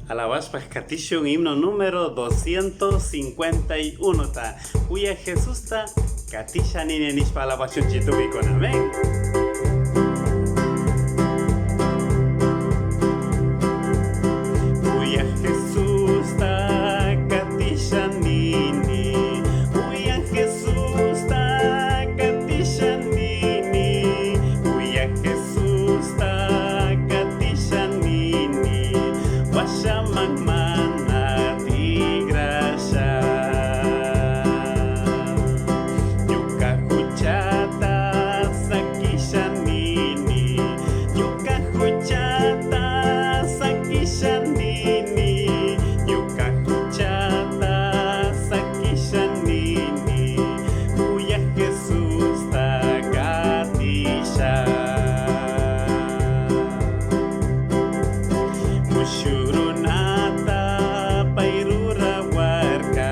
Alabashpa Katishun, himno número 251 ta. Huya Jesús ta Katisha nini nishpa alabashun chitubikon. Amén. Huya Jesús ta Katisha nini. Huya Jesús ta Katisha nini. Huya Jesús ta Katisha nini. Washamang manati grasya. Yuka huchata sakisha nini. Yuka huchata sakisha nini. Yuka huchata sakisha nini. Huya Jesús ta katisha. Mushurunata pairura warka.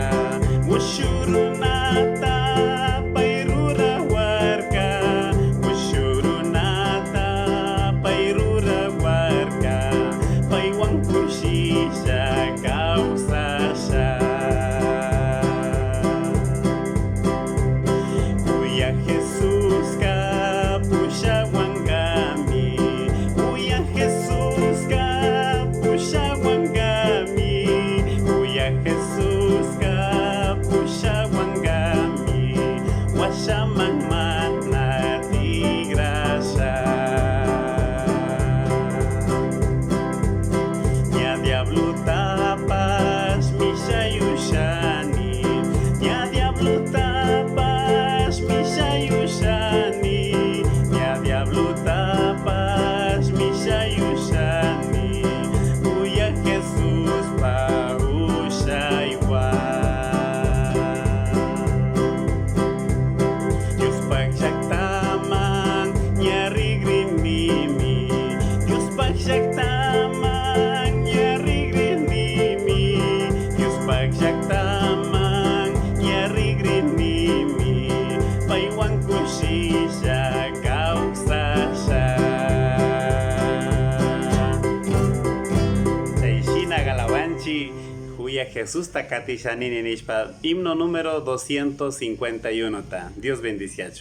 Mushurunata pairura warka. Mushurunata pairura warka. Paiwang kushisha kausasha. Huya Jesús ka pusha wangami. Huya Jesús ka pusha wangami. Huya Jesús ka pusha wangami. Washamang manati grasya. Nya diablo tapas mishayushani. Nya diablo tapas mishayushani. Nya diablo tapas mishayushani. Huya Jesús pa ushaywa. Dios pagshaktamang nyari grinimi. Dios pagshaktamang nyari grinimi. Dios pagshaktamang nyari grinimi. Paiwang kushisha kausasha. Seishina Galawanchi, Huya Jesús ta Katisha nini nishpa. Himno número 251 ta. Dios bendice.